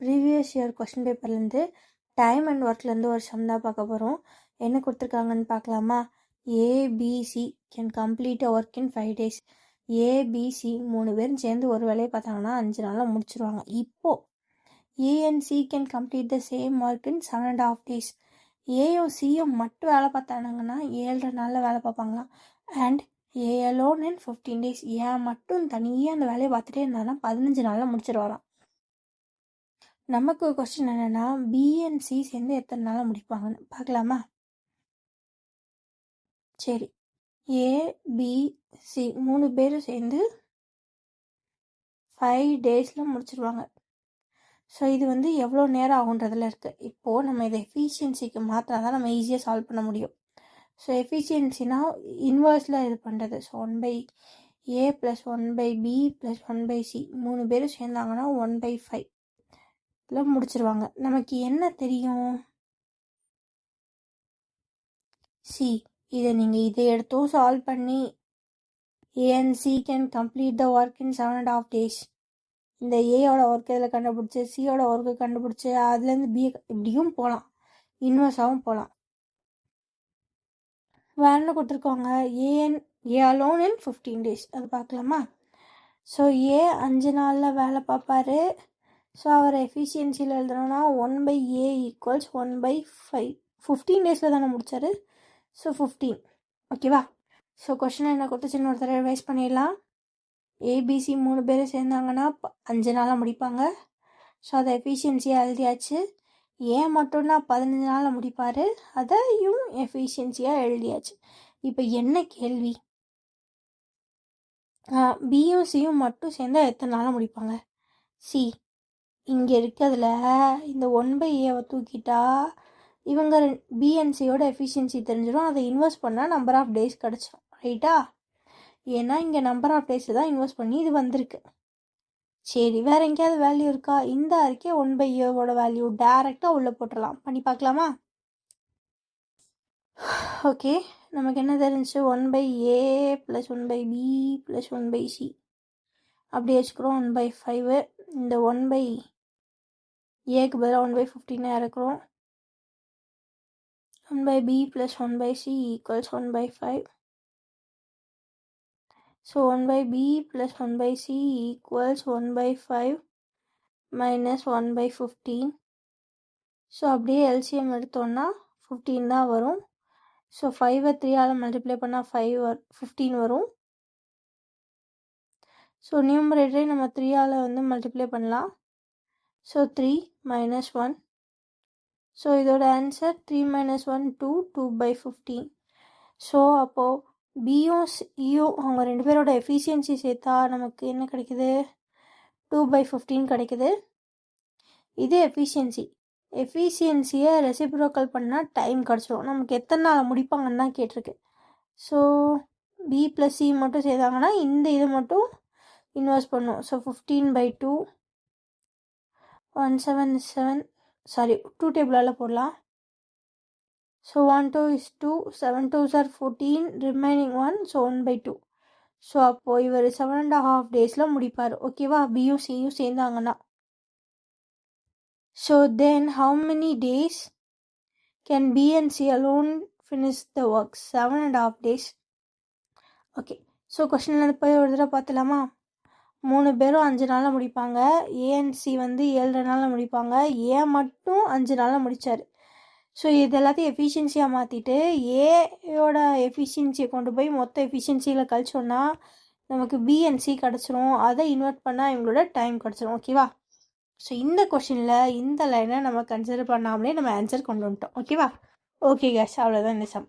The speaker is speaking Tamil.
ப்ரீவியஸ் இயர் கொஸ்டின் பேப்பர்லேருந்து டைம் அண்ட் ஒர்க்லேருந்து ஒரு சம் தான் பார்க்க போகிறோம். என்ன கொடுத்துருக்காங்கன்னு பார்க்கலாமா? ABC can complete a work in 5 days. ABC 3 பேரும் சேர்ந்து ஒரு வேலையை பார்த்தாங்கன்னா 5 நாளில் முடிச்சிருவாங்க. இப்போது ANC can complete the same work in 7.5 days. ஏயும் சியும் மட்டும் வேலை பார்த்தானுங்கன்னா 7.5 நாளில் வேலை பார்ப்பாங்களாம். And A alone in 15 days. ஏன் மட்டும் தனியாக அந்த வேலையை பார்த்துட்டே இருந்தாங்கன்னா 15 நாளில் முடிச்சிருவாராம். நமக்கு கொஸ்டின் என்னென்னா பிஎன்சி சேர்ந்து எத்தனை நாளாக முடிப்பாங்கன்னு பார்க்கலாமா? சரி, ஏபிசி 3 பேரும் சேர்ந்து 5 days முடிச்சிருவாங்க. ஸோ இது எவ்வளோ நேரம் ஆகுன்றதில் இருக்குது. இப்போது நம்ம இதை எஃபிஷியன்சிக்கு மாற்றினா தான் நம்ம ஈஸியாக சால்வ் பண்ண முடியும். ஸோ எஃபிஷியன்சினா இன்வர்ஸில் இது பண்ணுறது. ஸோ 1/a + 1/b + 1/c 3 பேரும் சேர்ந்தாங்கன்னா 1/5 முடிச்சிருவாங்க. நமக்கு என்ன தெரியும்? சி, இதை நீங்கள் இதை எடுத்தும் சால்வ் பண்ணி ANC can complete the work in 7.5 days. இந்த ஏயோட ஒர்க் இதில் கண்டுபிடிச்சி சியோட ஒர்க்கு கண்டுபிடிச்சி அதுலேருந்து பி இப்படியும் போகலாம், இன்வர்ஸாகவும் போகலாம். வேறு கொடுத்துருக்கோங்க ஏ அலோன் இன் 15 days. அது பார்க்கலாமா? ஸோ ஏ 5 நாளில் வேலை பார்ப்பாரு. ஸோ அவர் எஃபிஷியன்சியில் எழுதுனோன்னா 1/a = 1/5. 15 days தானே முடித்தார். ஸோ 15. ஓகேவா? ஸோ கொஷின் என்ன கொடுத்துச்சுன்னு ஒருத்தர் ரிவைஸ் பண்ணிடலாம். ஏபிசி 3 பேர் சேர்ந்தாங்கன்னா 5 நாளாக முடிப்பாங்க. ஸோ அதை எஃபிஷியன்சியாக எழுதியாச்சு. ஏன் மட்டும்னா 15 நாளில் முடிப்பார். அதையும் எஃபிஷியன்சியாக எழுதியாச்சு. இப்போ என்ன கேள்வி? பியும் சியும் மட்டும் சேர்ந்தால் எத்தனை நாளாக முடிப்பாங்க? சி, இங்கே இருக்கிறதுல இந்த 1/aவை தூக்கிட்டா இவங்க பிஎன்சியோட எஃபிஷியன்சி தெரிஞ்சிடும். அதை இன்வெஸ்ட் பண்ணால் நம்பர் ஆஃப் டேஸ் கிடச்சிடும். ரைட்டா? ஏன்னா இங்கே நம்பர் ஆஃப் டேஸ் தான் இன்வெஸ்ட் பண்ணி இது வந்திருக்கு. சரி, வேறு எங்கேயாவது வேல்யூ இருக்கா? இந்த அறிக்கை 1/aவோட வேல்யூ டேரெக்டாக உள்ளே போட்டுடலாம். பண்ணி பார்க்கலாமா? ஓகே, நமக்கு என்ன தெரிஞ்சு 1/a + 1/b + 1/c அப்படி வச்சுக்கிறோம். 1/5 இந்த 1/aக்கு பதிலாக 1/15 இறக்குறோம். 1/b + 1/c = 1/5. So 1/b + 1/c = 1/5 - 1/15. So அப்படியே எல்சிஎம் எடுத்தோன்னா 15 தான் வரும். ஸோ 5-ஐ 3ஆல் மல்டிப்ளை பண்ணால் 15 வரும். ஸோ நியூமரேட்டரை நம்ம 3ஆல் மல்டிப்ளை பண்ணலாம். ஸோ 3 - 1. ஸோ இதோட ஆன்சர் 3 - 1 2 2/15. ஸோ அப்போது பியும் சியும் அவங்க 2 பேரோட எஃபிஷியன்சி சேர்த்தா நமக்கு என்ன கிடைக்குது? 2/15 கிடைக்குது. இது எஃபிஷியன்சியை ரெசிப்ரோக்கல் பண்ணால் டைம் கிடச்சிடும். நமக்கு எத்தனை நாள் முடிப்பாங்கன்னு தான் கேட்டிருக்கு. ஸோ பி + சி மட்டும் சேர்த்தாங்கன்னா இந்த இது மட்டும் இன்வெஸ்ட் பண்ணும். ஸோ 15/2 177 2 டேபிளால் போடலாம். So 1 2 is 2 7 2s are 14 remaining 1. So 1/2. So அப்போது இவர் 7.5 days முடிப்பார். ஓகேவா? பியும் சியும் சேர்ந்தாங்கன்னா. So then how many days can B and C alone finish the work? 7.5 days. Okay, so கொஸ்டினில் போய் ஒரு தடவை பார்த்துலாமா? 3 பேரும் 5 நாளில் முடிப்பாங்க. ஏஎன்சி 7.5 நாளில் முடிப்பாங்க. ஏ மட்டும் 5 நாளில் முடித்தார். ஸோ இது எல்லாத்தையும் எஃபிஷியன்சியாக மாற்றிட்டு ஏயோட எஃபிஷியன்சியை கொண்டு போய் மொத்த எஃபிஷியன்சியில் கழிச்சோன்னா நமக்கு பிஎன்சி கிடச்சிரும். அதை இன்வெர்ட் பண்ணால் இவங்களோட டைம் கிடச்சிரும். ஓகேவா? ஸோ இந்த கொஷினில் இந்த லைனை நம்ம கன்சிடர் பண்ணாமலே நம்ம ஆன்சர் கொண்டு வந்துட்டோம். ஓகேவா? ஓகே கேஷ், அவ்வளோதான் இந்த சம்.